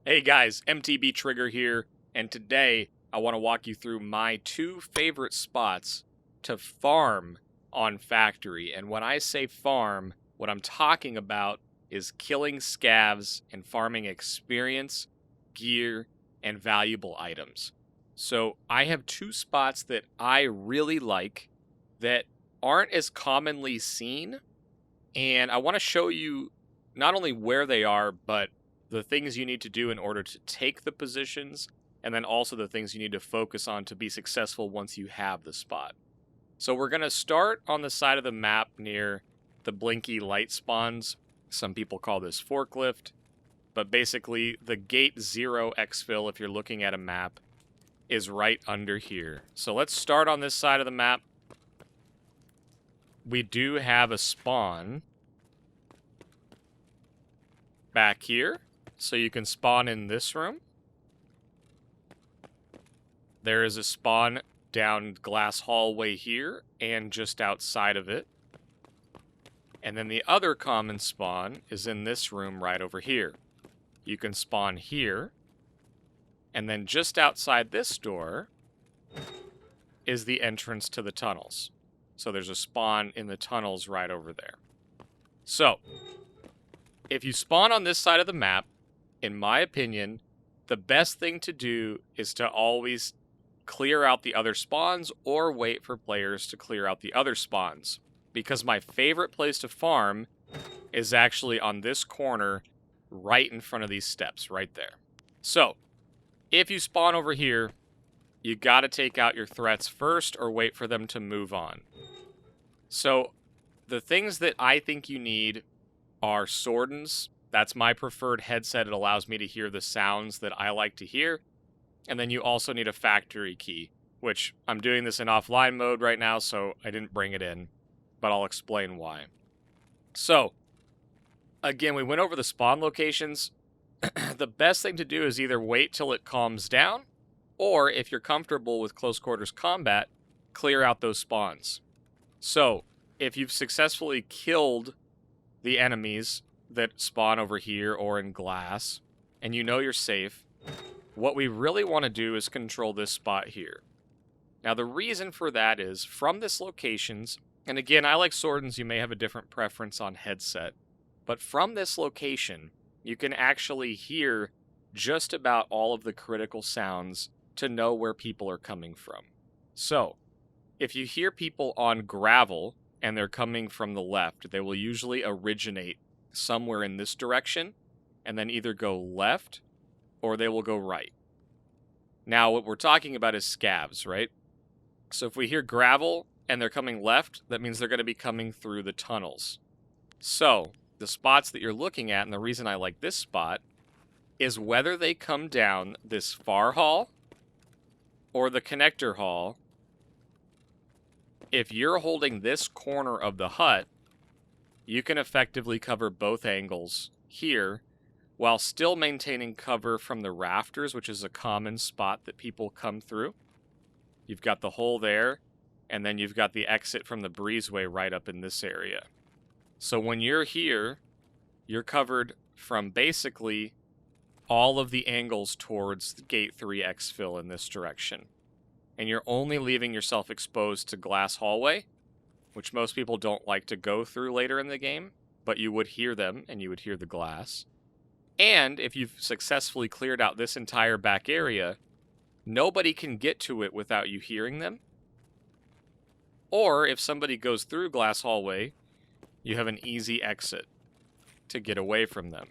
Hey guys, MTBTrigger here, and today I want to walk you through my two favorite spots to farm on Factory. And when I say farm, what I'm talking about is killing scavs and farming experience, gear, and valuable items. So I have two spots that I really like that aren't as commonly seen, and I want to show you not only where they are, but the things you need to do in order to take the positions, and then also the things you need to focus on to be successful once you have the spot. So we're going to start on the side of the map near the blinky light spawns. Some people call this forklift, but basically the gate 0 exfil, if you're looking at a map, is right under here. So let's start on this side of the map. We do have a spawn back here. So you can spawn in this room. There is a spawn down glass hallway here and just outside of it. And then the other common spawn is in this room right over here. You can spawn here. And then just outside this door is the entrance to the tunnels. So there's a spawn in the tunnels right over there. So, if you spawn on this side of the map, in my opinion, the best thing to do is to always clear out the other spawns or wait for players to clear out the other spawns. Because my favorite place to farm is actually on this corner right in front of these steps right there. So, if you spawn over here, you gotta take out your threats first or wait for them to move on. So, the things that I think you need are Sordins. That's my preferred headset. It allows me to hear the sounds that I like to hear. And then you also need a factory key, which I'm doing this in offline mode right now, so I didn't bring it in, but I'll explain why. So, again, we went over the spawn locations. The best thing to do is either wait till it calms down, or if you're comfortable with close quarters combat, clear out those spawns. So, if you've successfully killed the enemies that spawn over here or in glass, and you know you're safe, what we really want to do is control this spot here. Now, the reason for that is, from this locations, and again, I like Sordins, you may have a different preference on headset, but from this location, you can actually hear just about all of the critical sounds to know where people are coming from. So, if you hear people on gravel, and they're coming from the left, they will usually originate somewhere in this direction, and then either go left, or they will go right. Now, what we're talking about is scavs, right? So if we hear gravel, and they're coming left, that means they're going to be coming through the tunnels. So, the spots that you're looking at, and the reason I like this spot, is whether they come down this far hall, or the connector hall. If you're holding this corner of the hut, you can effectively cover both angles here while still maintaining cover from the rafters, which is a common spot that people come through. You've got the hole there, and then you've got the exit from the breezeway right up in this area. So when you're here, you're covered from basically all of the angles towards the gate 3 exfil in this direction. And you're only leaving yourself exposed to glass hallway, which most people don't like to go through later in the game, but you would hear them, and you would hear the glass. And if you've successfully cleared out this entire back area, nobody can get to it without you hearing them. Or if somebody goes through glass hallway, you have an easy exit to get away from them.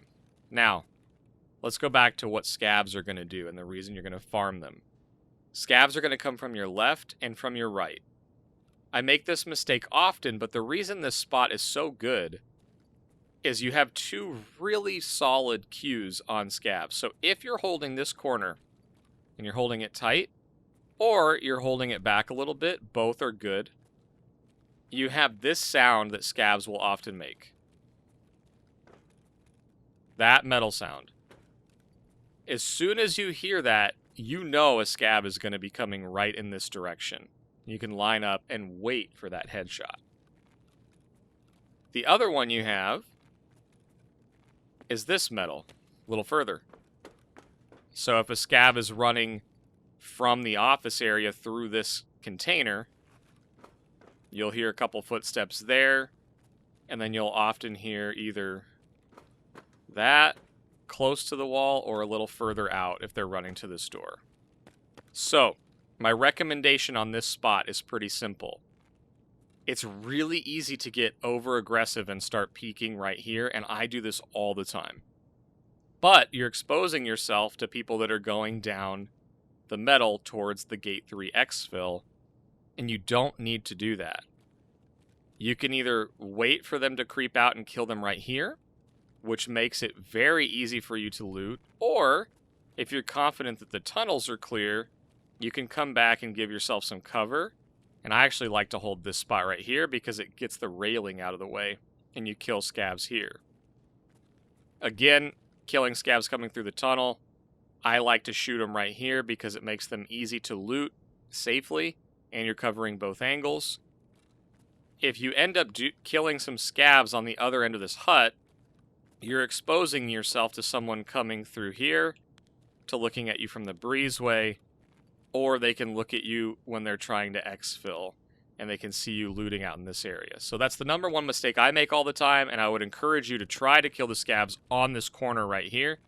Now, let's go back to what scavs are going to do and the reason you're going to farm them. Scavs are going to come from your left and from your right. I make this mistake often, but the reason this spot is so good is you have two really solid cues on scavs. So if you're holding this corner and you're holding it tight, or you're holding it back a little bit, both are good, you have this sound that scavs will often make. That metal sound. As soon as you hear that, you know a scav is going to be coming right in this direction. You can line up and wait for that headshot. The other one you have is this metal, a little further. So if a scav is running from the office area through this container, you'll hear a couple footsteps there, and then you'll often hear either that close to the wall or a little further out if they're running to this door. So, my recommendation on this spot is pretty simple. It's really easy to get over-aggressive and start peeking right here, and I do this all the time. But you're exposing yourself to people that are going down the metal towards the Gate 3 EXFIL, and you don't need to do that. You can either wait for them to creep out and kill them right here, which makes it very easy for you to loot, or if you're confident that the tunnels are clear, you can come back and give yourself some cover. And I actually like to hold this spot right here because it gets the railing out of the way, and you kill scavs here. Again, killing scavs coming through the tunnel, I like to shoot them right here because it makes them easy to loot safely, and you're covering both angles. If you end up killing some scavs on the other end of this hut, you're exposing yourself to someone coming through here, to looking at you from the breezeway, or they can look at you when they're trying to exfil, and they can see you looting out in this area. So that's the number one mistake I make all the time, and I would encourage you to try to kill the scavs on this corner right here,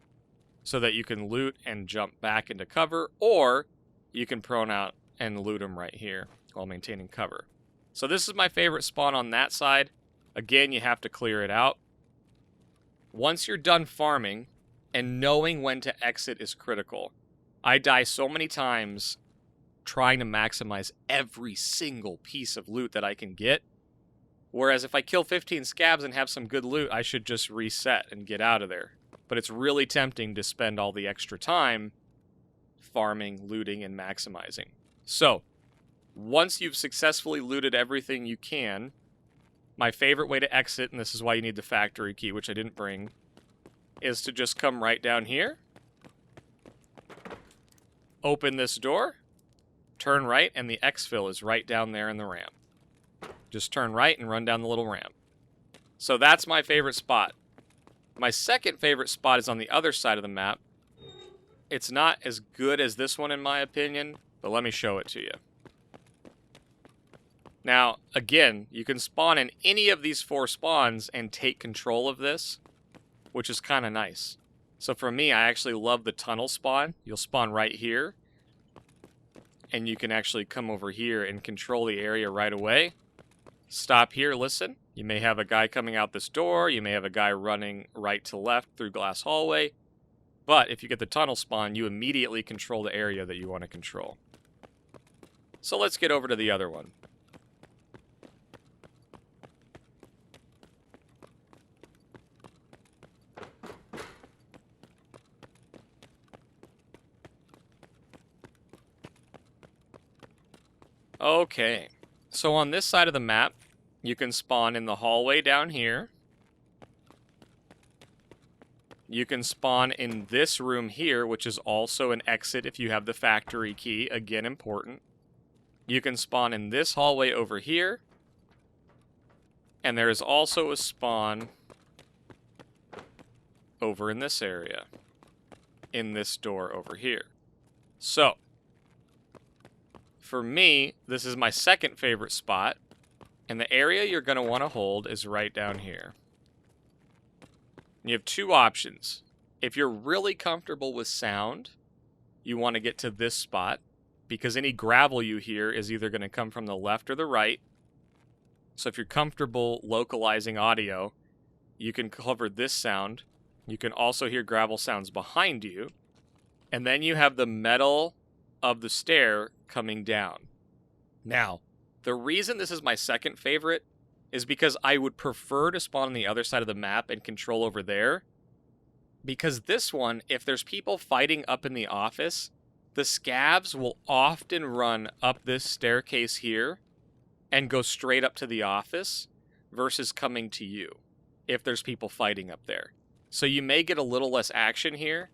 so that you can loot and jump back into cover, or you can prone out and loot them right here while maintaining cover. So this is my favorite spawn on that side. Again, you have to clear it out. Once you're done farming, and knowing when to exit is critical. I die so many times trying to maximize every single piece of loot that I can get. Whereas if I kill 15 scavs and have some good loot, I should just reset and get out of there. But it's really tempting to spend all the extra time farming, looting, and maximizing. So, once you've successfully looted everything you can, my favorite way to exit, and this is why you need the factory key, which I didn't bring, is to just come right down here, open this door, turn right, and the EXFIL is right down there in the ramp. Just turn right and run down the little ramp. So that's my favorite spot. My second favorite spot is on the other side of the map. It's not as good as this one in my opinion, but let me show it to you. Now, again, you can spawn in any of these 4 spawns and take control of this, which is kind of nice. So for me, I actually love the tunnel spawn. You'll spawn right here, and you can actually come over here and control the area right away. Stop here, listen. You may have a guy coming out this door. You may have a guy running right to left through glass hallway. But if you get the tunnel spawn, you immediately control the area that you want to control. So let's get over to the other one. Okay, so on this side of the map, you can spawn in the hallway down here. You can spawn in this room here, which is also an exit if you have the factory key, again important. You can spawn in this hallway over here. And there is also a spawn over in this area, in this door over here. So, for me, this is my second favorite spot, and the area you're going to want to hold is right down here. You have 2 options. If you're really comfortable with sound, you want to get to this spot, because any gravel you hear is either going to come from the left or the right. So if you're comfortable localizing audio, you can cover this sound. You can also hear gravel sounds behind you. And then you have the metal of the stair coming down. Now, the reason this is my second favorite is because I would prefer to spawn on the other side of the map and control over there. Because this one, if there's people fighting up in the office, the scavs will often run up this staircase here and go straight up to the office versus coming to you if there's people fighting up there. So you may get a little less action here,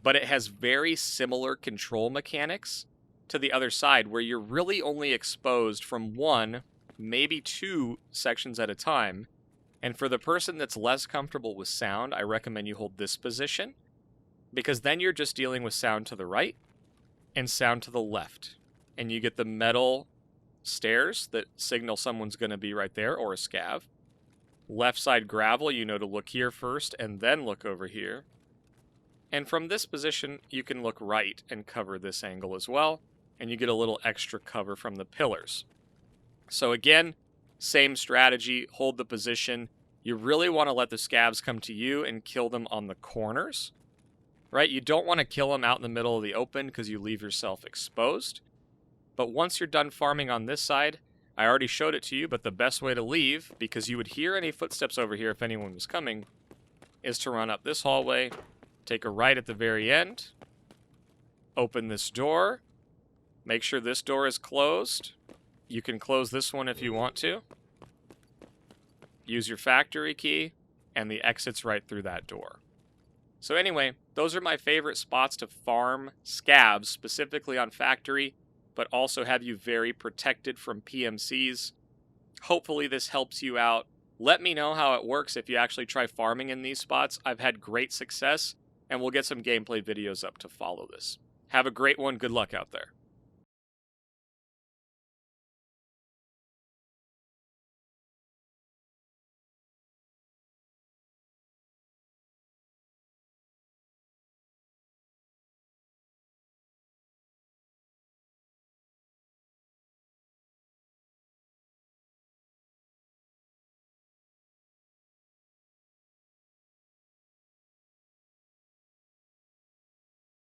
but it has very similar control mechanics to the other side where you're really only exposed from 1, maybe 2 sections at a time. And for the person that's less comfortable with sound, I recommend you hold this position because then you're just dealing with sound to the right and sound to the left. And you get the metal stairs that signal someone's going to be right there, or a scav. Left side gravel, you know to look here first and then look over here. And from this position, you can look right and cover this angle as well, and you get a little extra cover from the pillars. So again, same strategy, hold the position. You really want to let the scavs come to you and kill them on the corners, right? You don't want to kill them out in the middle of the open because you leave yourself exposed. But once you're done farming on this side, I already showed it to you, but the best way to leave, because you would hear any footsteps over here if anyone was coming, is to run up this hallway, take a right at the very end, open this door, make sure this door is closed. You can close this one if you want to. Use your factory key, and the exit's right through that door. So anyway, those are my favorite spots to farm scavs, specifically on factory, but also have you very protected from PMCs. Hopefully this helps you out. Let me know how it works if you actually try farming in these spots. I've had great success, and we'll get some gameplay videos up to follow this. Have a great one. Good luck out there.